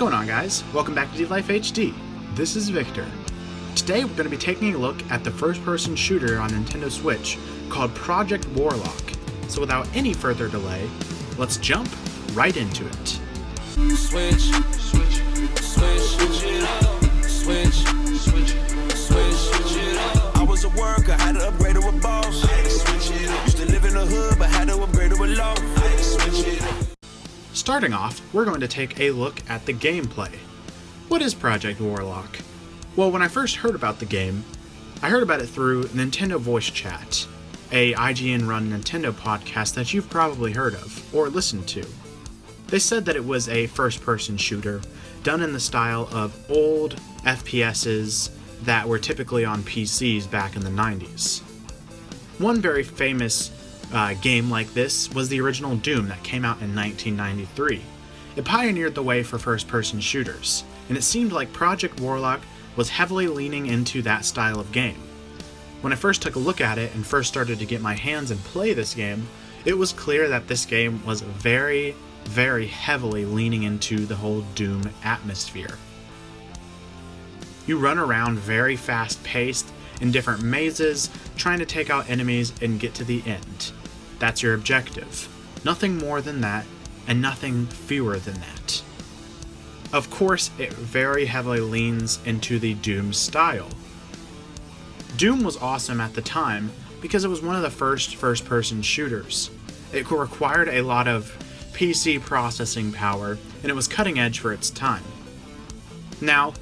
going on, guys? Welcome back to D-Life HD. This is Victor. Today we're going to be taking a look at the first-person shooter on Nintendo Switch called Project Warlock. So without any further delay, let's jump right into it. Switch it up. Switch it up. I was a worker, had to upgrade to a boss. Switch it up. Used to live in the hood, but had to upgrade to a loft. Switch it up. Starting off, we're going to take a look at the gameplay. What is Project Warlock? Well, when I first heard about the game, I heard about it through Nintendo Voice Chat, a IGN-run Nintendo podcast that you've probably heard of, or listened to. They said that it was a first-person shooter, done in the style of old FPSs that were typically on PCs back in the 90s. One very famous game like this was the original Doom that came out in 1993. It pioneered the way for first-person shooters, and it seemed like Project Warlock was heavily leaning into that style of game. When I first took a look at it and first started to get my hands and play this game, it was clear that this game was very, very heavily leaning into the whole Doom atmosphere. You run around very fast-paced in different mazes, trying to take out enemies and get to the end. That's your objective. Nothing more than that, and nothing fewer than that. Of course, it very heavily leans into the Doom style. Doom was awesome at the time because it was one of the first first-person shooters. It required a lot of PC processing power, and it was cutting edge for its time. Now,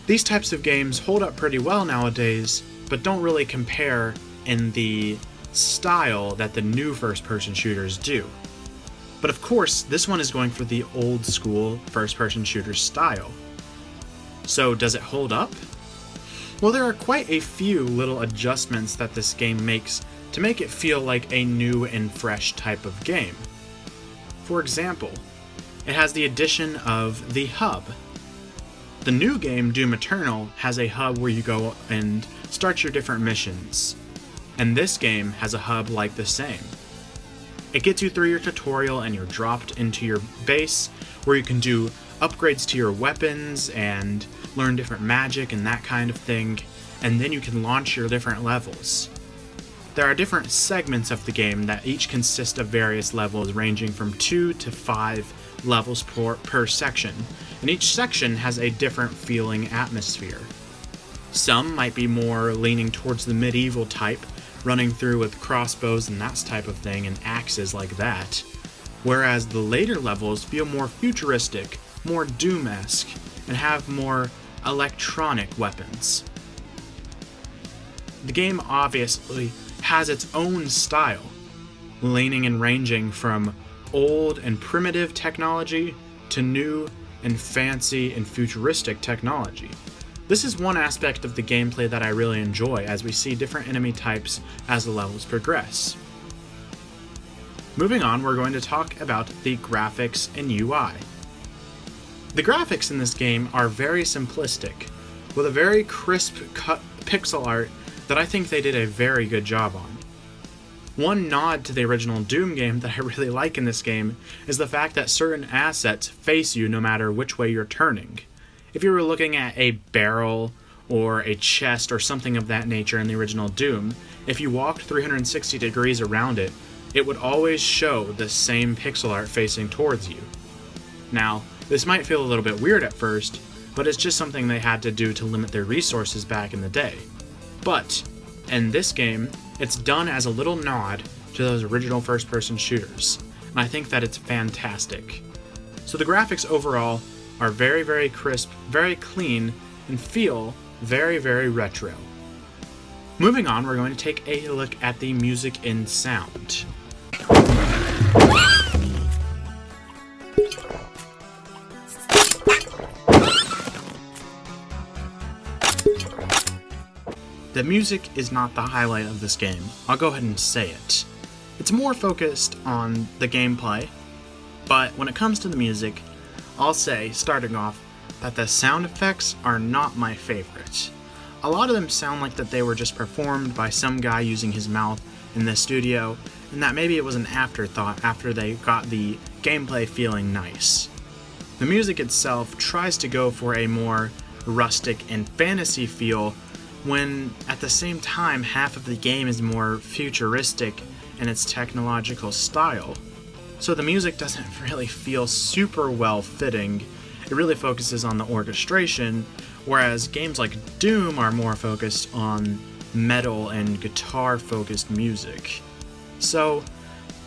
these types of games hold up pretty well nowadays, but don't really compare in the style that the new first-person shooters do. But of course, this one is going for the old school first-person shooter style. So does it hold up? Well, there are quite a few little adjustments that this game makes to make it feel like a new and fresh type of game. For example, it has the addition of the hub. The new game, Doom Eternal, has a hub where you go and start your different missions. And this game has a hub like the same. It gets you through your tutorial and you're dropped into your base where you can do upgrades to your weapons and learn different magic and that kind of thing, and then you can launch your different levels. There are different segments of the game that each consist of various levels ranging from 2 to 5 levels per section, and each section has a different feeling atmosphere. Some might be more leaning towards the medieval type, running through with crossbows and that type of thing and axes like that, whereas the later levels feel more futuristic, more Doom-esque, and have more electronic weapons. The game obviously has its own style, leaning and ranging from old and primitive technology to new and fancy and futuristic technology. This is one aspect of the gameplay that I really enjoy as we see different enemy types as the levels progress. Moving on, we're going to talk about the graphics and UI. The graphics in this game are very simplistic, with a very crisp cut pixel art that I think they did a very good job on. One nod to the original Doom game that I really like in this game is the fact that certain assets face you no matter which way you're turning. If you were looking at a barrel or a chest or something of that nature in the original Doom, if you walked 360 degrees around it, it would always show the same pixel art facing towards you. Now, this might feel a little bit weird at first, but it's just something they had to do to limit their resources back in the day. But, in this game, it's done as a little nod to those original first-person shooters, and I think that it's fantastic. So the graphics overall are very, very crisp, very clean, and feel very, very retro. Moving on, we're going to take a look at the music and sound. The music is not the highlight of this game, I'll go ahead and say it. It's more focused on the gameplay, but when it comes to the music, I'll say, starting off, that the sound effects are not my favorite. A lot of them sound like that they were just performed by some guy using his mouth in the studio, and that maybe it was an afterthought after they got the gameplay feeling nice. The music itself tries to go for a more rustic and fantasy feel, when at the same time half of the game is more futuristic in its technological style. So the music doesn't really feel super well fitting. It really focuses on the orchestration, whereas games like Doom are more focused on metal and guitar focused music. So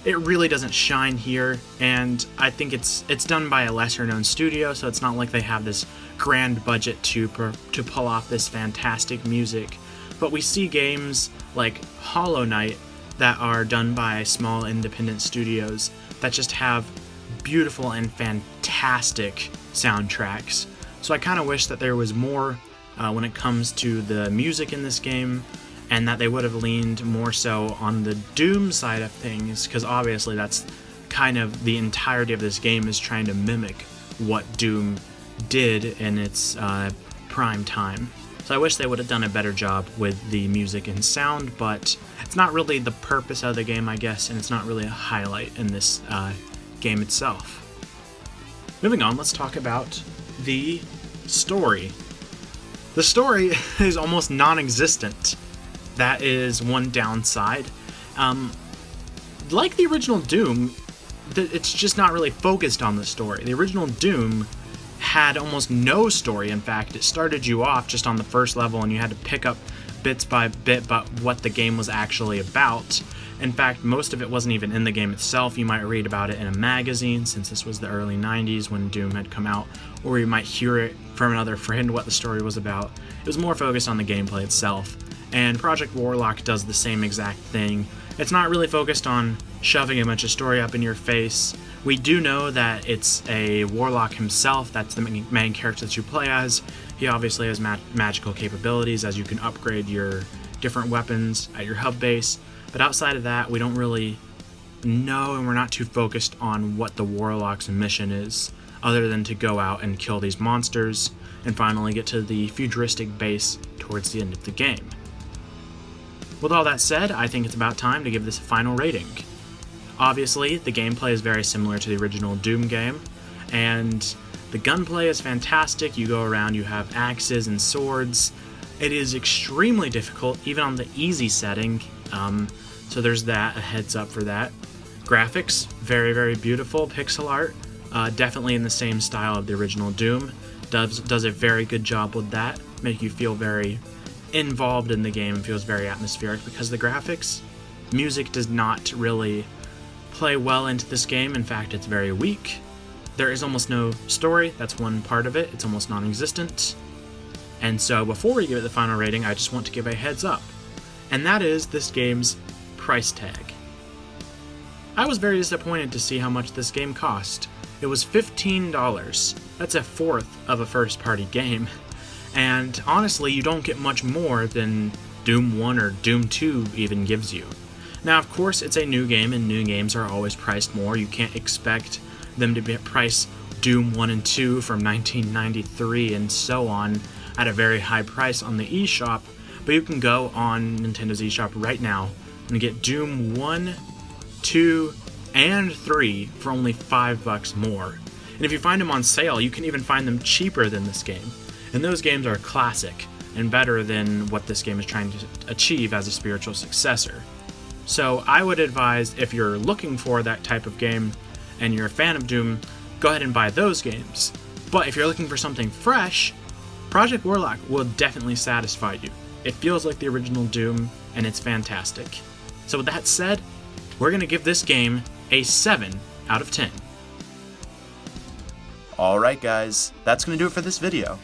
it really doesn't shine here, and I think it's done by a lesser known studio, so it's not like they have this grand budget to pull off this fantastic music. But we see games like Hollow Knight that are done by small independent studios that just have beautiful and fantastic soundtracks. So I kind of wish that there was more when it comes to the music in this game, and that they would have leaned more so on the Doom side of things, because obviously that's kind of the entirety of this game, is trying to mimic what Doom did in its prime time. So I wish they would have done a better job with the music and sound, but it's not really the purpose of the game, I guess, and it's not really a highlight in this game itself. Moving on, let's talk about the story. The story is almost non-existent. That is one downside. Like the original Doom, it's just not really focused on the story. The original Doom had almost no story. In fact, it started you off just on the first level, and you had to pick up bits by bit about what the game was actually about. In fact, most of it wasn't even in the game itself. You might read about it in a magazine, since this was the early 90s when Doom had come out, or you might hear it from another friend what the story was about. It was more focused on the gameplay itself. And Project Warlock does the same exact thing. It's not really focused on shoving a bunch of story up in your face. We do know that it's a Warlock himself, that's the main character that you play as. He obviously has magical capabilities, as you can upgrade your different weapons at your hub base. But outside of that, we don't really know, and we're not too focused on what the Warlock's mission is, other than to go out and kill these monsters, and finally get to the futuristic base towards the end of the game. With all that said, I think it's about time to give this a final rating. Obviously, the gameplay is very similar to the original Doom game, and the gunplay is fantastic. You go around, you have axes and swords. It is extremely difficult, even on the easy setting, so there's that, a heads up for that. Graphics, very, very beautiful. Pixel art, definitely in the same style of the original Doom. Does a very good job with that, make you feel very involved in the game, feels very atmospheric because the graphics. Music does not really play well into this game. In fact, it's very weak. There is almost no story. That's one part of it. It's almost non-existent. And so before we give it the final rating, I just want to give a heads up, and that is this game's price tag. I was very disappointed to see how much this game cost. It was $15. That's a fourth of a first-party game. And honestly, you don't get much more than Doom 1 or Doom 2 even gives you. Now, of course, it's a new game, and new games are always priced more. You can't expect them to be priced Doom 1 and 2 from 1993 and so on at a very high price on the eShop, but you can go on Nintendo's eShop right now and get Doom 1, 2, and 3 for only $5 more. And if you find them on sale, you can even find them cheaper than this game. And those games are classic and better than what this game is trying to achieve as a spiritual successor. So I would advise, if you're looking for that type of game and you're a fan of Doom, go ahead and buy those games. But if you're looking for something fresh, Project Warlock will definitely satisfy you. It feels like the original Doom, and it's fantastic. So with that said, we're going to give this game a 7 out of 10. Alright guys, that's going to do it for this video.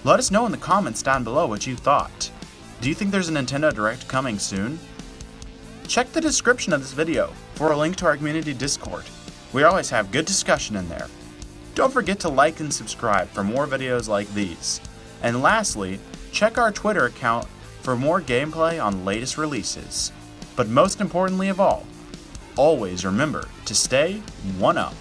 Let us know in the comments down below what you thought. Do you think there's a Nintendo Direct coming soon? Check the description of this video for a link to our community Discord. We always have good discussion in there. Don't forget to like and subscribe for more videos like these. And lastly, check our Twitter account for more gameplay on latest releases. But most importantly of all, always remember to stay 1-up.